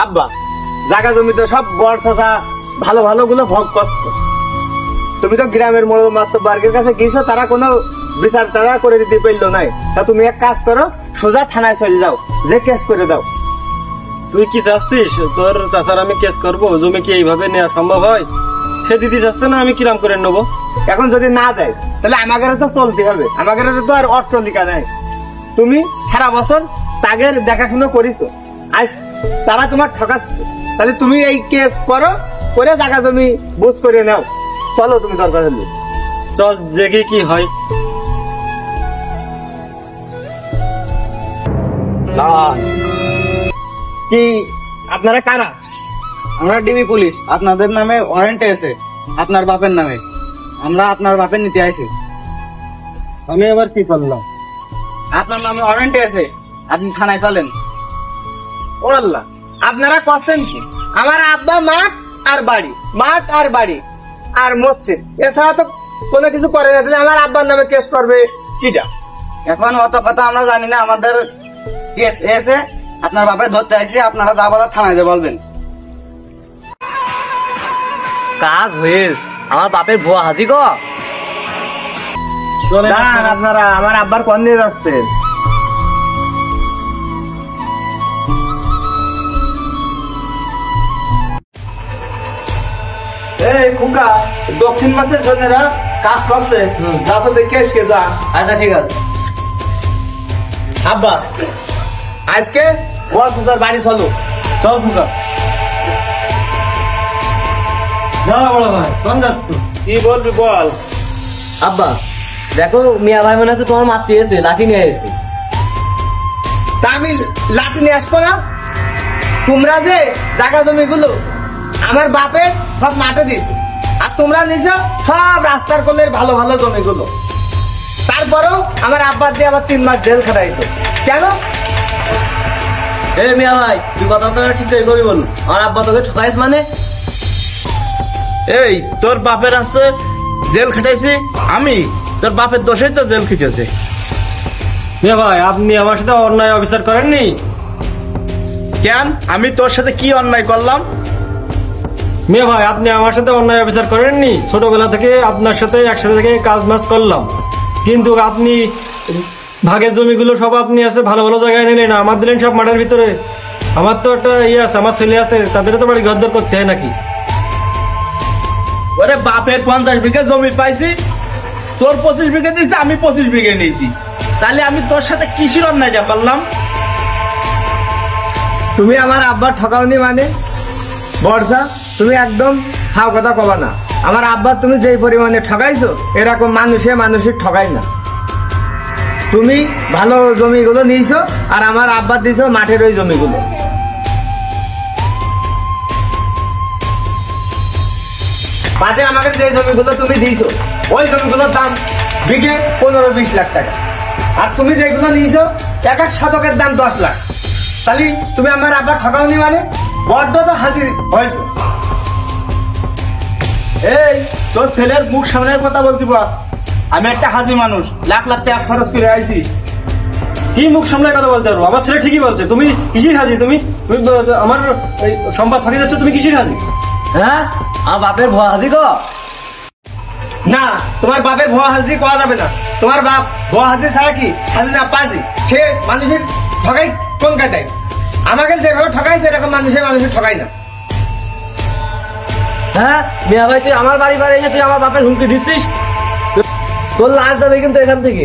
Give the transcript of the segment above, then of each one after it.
আব্বা জায়গা জমি তো সব বড় চাচা ভালো ভালো গুলো ভোগ করছো, তুমি তো গ্রামের মাতব্বরের কাছে গিয়েছো, তারা কোনো বিচার তারা করে দিতে পারলো নাই। তা তুমি এক কাজ করো, সোজা থানায় চলে যাও, যে কেস করে দাও। তুই কি চাচ্ছিস তোর চাচার আমি কেস করবো? জমি কি এইভাবে নেওয়া সম্ভব হয়? সে দিদি যাচ্ছে না, আমি কিরাম করে নেবো? এখন যদি না দেয় তাহলে আমাদের তো চলতে হবে, আমাদের তো আর অট্টালিকা নাই। তুমি সারা বছর তাদের দেখাশুনো করিছো, আজ তারা তোমার ঠকাচ্ছে, তাহলে তুমি এই কেস করো, করে জায়গা জমি বুঝ করে নাও। চলো তুমি দরকার হলে। চল দেখি কি হয়। কি আপনারা কারা? আমরা ডিবি পুলিশ, আপনাদের নামে ওয়ারেন্ট আছে, আপনার বাপের নামে। আমরা আপনার বাপের নিতে আইছি। আমি এবার কি করলাম? আপনার নামে ওয়ারেন্ট আছে, আপনি থানায় চলেন। ও আল্লাহ, আপনারা করছেন কি? আমার আব্বা মাঠ আর বাড়ি, মাঠ আর বাড়ি আর মসজিদ, এছাড়া তো কোনো কিছু করে না, তাহলে আমার আব্বার নামে কেস করবে কিটা? এখন অত কথা আমরা জানি না, আমাদের কেস এসে আপনার বাপের ধরতে আসছে, আপনারা যা বলার থানায় যে বলবেন। কাজ হয়েছে, আমার বাপের ভুয়া হাজি গো। দাঁড়ান আপনারা, আমার আব্বার কোন নিয়ে যাচ্ছেন? এই কুকা, দক্ষিণ মাঠের জনেরা কাজ করছে, যা তো দেখে এসকে যা। আচ্ছা ঠিক আছে। আব্বা আজকে বল ফুকার বাড়ি চলো। চল ফুকা। যা বড় ভাই, কোন যাচ্ছ? কি বলবি বল। আব্বা দেখো, মিয়া ভাই মনে আছে তোমার মারতে এসে লাঠি নিয়ে এসে। তা আমি লাঠি নিয়ে আসবো না? তোমরা যে জায়গা জমি গুলো আমার বাপের সব মাঠে দিয়েছে, আর তোমরা নিজে সব রাস্তার কোলের ভালো ভালো জমিগুলো, তারপরেও আমার আব্বার দিয়ে আবার 3 মাস জেল খাটাইছে কেন? এ মিয়া ভাই, তুই কথা ঠিক করে করবি বল, আমার আব্বা তোকে ঠকাইছ মানে? এই তোর বাপের আছে জেল খেটেছি আমি, তোর বাপের দোষেই তো জেল খেটেছে। মিয়া ভাই, আপনি আমার সাথে অন্যায় অবিচার করেননি? কেন, আমি তোর সাথে কি অন্যায় করলাম? মিয়া ভাই, আপনি আমার সাথে অন্যায় অবিচার করেননি? ছোটবেলা থেকে আপনার সাথে একসাথে থেকে কাজ মাস করলাম, কিন্তু আপনি ভাগের জমিগুলো সব আপনি আছে ভালো ভালো জায়গায় নিলেন, আমার দিলেন সব মাঠের ভিতরে। আমার তো একটা ইয়ে আছে, আমার ছেলে আছে, তাদের তো বাড়ি ঘর দর করতে হয় নাকি? ওরে বাপের 50 বিঘা জমি পাইছি, তোর 25 বিঘা দিয়েছি, আমি 25 বিঘা নিয়েছি, তাহলে আমি তোর সাথে কিসের অন্যায়টা করলাম? তুমি আমার আব্বার ঠকাওনি মানে? বর্ষা, তুমি একদম খাও কথা কবা না। আমার আব্বার তুমি যেই পরিমাণে ঠকাইছো, এরকম মানুষের ঠকাই না। তুমি ভালো জমিগুলো নিয়েছো, আর আমার আব্বার দিয়েছো মাঠের ওই জমিগুলো। মাঠে আমাকে যে জমিগুলো তুমি দিয়েছো, ওই জমিগুলোর দাম বিঘে 15-20 লাখ টাকা, আর তুমি যেগুলো নিয়েছো এক এক শতকের দাম 10 লাখ। তাহলে তুমি আমার আব্বার ঠকাওনি মানে? বড্ড তো হাজির হয়েছে। এই তোর ছেলের মুখ সামনের কথা বলতে পার, আমি একটা হাজি মানুষ, লাখ লাখ টাকা খরচ করে আইছি। কি মুখ সামলায় কথা বলতে পারবো? আমার ছেলে ঠিকই বলছে। তুমি কিসির হাজি? তুমি আমার সম্পদ ফাঁকি যাচ্ছ, তুমি কিসির হাজি? হ্যাঁ, আমার বাপের ভুয়া হাজি গো। না, তোমার বাপের ভুয়া হাজি করা যাবে না। তোমার বাপ ভুয়া হাজি ছাড়া কি হাজি না পাজি? সে মানুষের ঠকাই কোন কায়দায়? আমাকে যেভাবে ঠকাইছে এরকম মানুষের ঠকাই না। হ্যাঁ মিয়া ভাই, তুই আমার বাড়ি এসে তুই আমার বাপের হুমকি দিচ্ছিস? তোর লাশ যাবে কিন্তু এখান থেকে।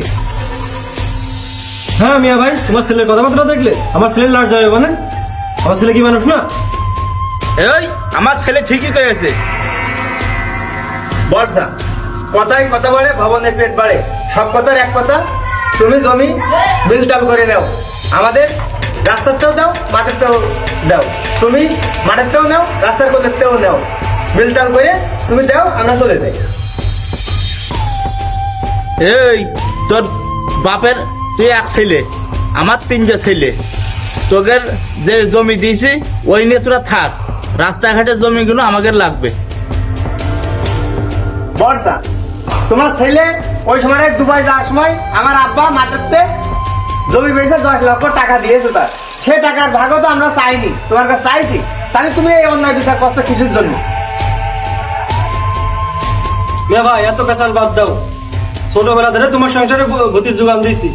হ্যাঁ মিয়া ভাই, তোমার ছেলের কথাবার্তা দেখলে আমার ছেলের লাশ যাবে মানে? আমার ছেলে কি মানুষ না? এই আমার ছেলে ঠিকই করেছে। বর্ষা, কথায় কথা বাড়ে, ভবনের পেট বাড়ে, সব কথার এক কথা। তুমি জমি বিলটাল করে নাও, আমাদের রাস্তাতেও দাও, মাঠেরতেও দাও। তুমি মাঠেরতেও নাও, রাস্তার কোলেরতেও নাও, বিলটাল করে তুমি দাও, আমরা চলে যাই। এই তোর বাপের তুই এক ছেলে, আমার 3টে ছেলে, তোদের যে জমি দিয়েছি ওই নিয়ে তোরা থাক, রাস্তাঘাটের জমিগুলো আমাদের লাগবে। বর্ষা, তোমার ছেলে ওই সময় দুবাই যাওয়ার সময় আমার আব্বা মাঠেরতে জমি বেঁচে 10 লক্ষ টাকা দিয়েছে, তার সে টাকার ভাগও তো আমরা চাইনি, তোমার কাছে চাইছি। তাহলে তুমি এই অন্যায় বিচার করছো কিসের জন্য? মেয়ে ভাই এত পেশাল বাদ দাও, ছোটবেলা ধরে তোমার সংসারে ভূতির যোগান দিয়েছি,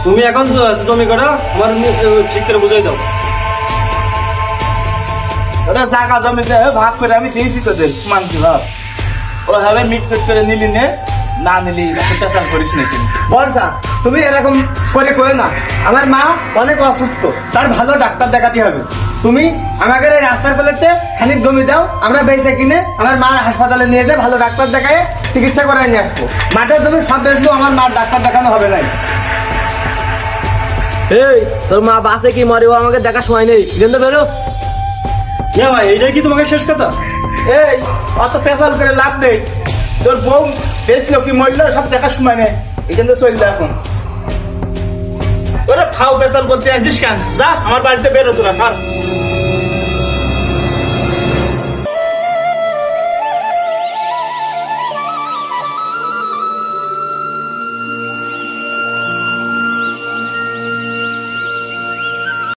তুমি এখন জমি করা আমার ঠিক করে বুঝাই দাও। ওরা জায়গা জমি ভাগ করে আমি দিয়েছি তোদের মানছি ভাব, ওইভাবে মিটফিট করে নিলি নে, না নিলি পেশাল করিস না কিন্তু। বর্ষা, তুমি এরকম করে না। আমার মা অনেক অসুস্থ, তার ভালো ডাক্তার দেখাতে হবে। তুমি আমাকে এই রাস্তার কোলেতে খানিক জমি দাও, আমরা বেঁচে কিনে আমার মার হাসপাতালে নিয়ে যাই, ভালো ডাক্তার দেখায় চিকিৎসা করাই নিয়ে আসবো। মাঠের জমি সব বেচলেও আমার মার ডাক্তার দেখানো হবে না। এই তোর মা বাসে কি মরে, ও আমাকে দেখার সময় নেই, কিন্তু বেরো। মেয়ে ভাই এইটাই কি তোমাকে শেষ কথা? এই অত পেশাল করে লাভ নেই, তোর বউ বেশলো কি মরলো সব দেখার সময় নেই, এই জন্য চলবে এখন। ওরা ফাও পেশাল করতে আসিস কেন, যা আমার বাড়িতে বেরো তোরা।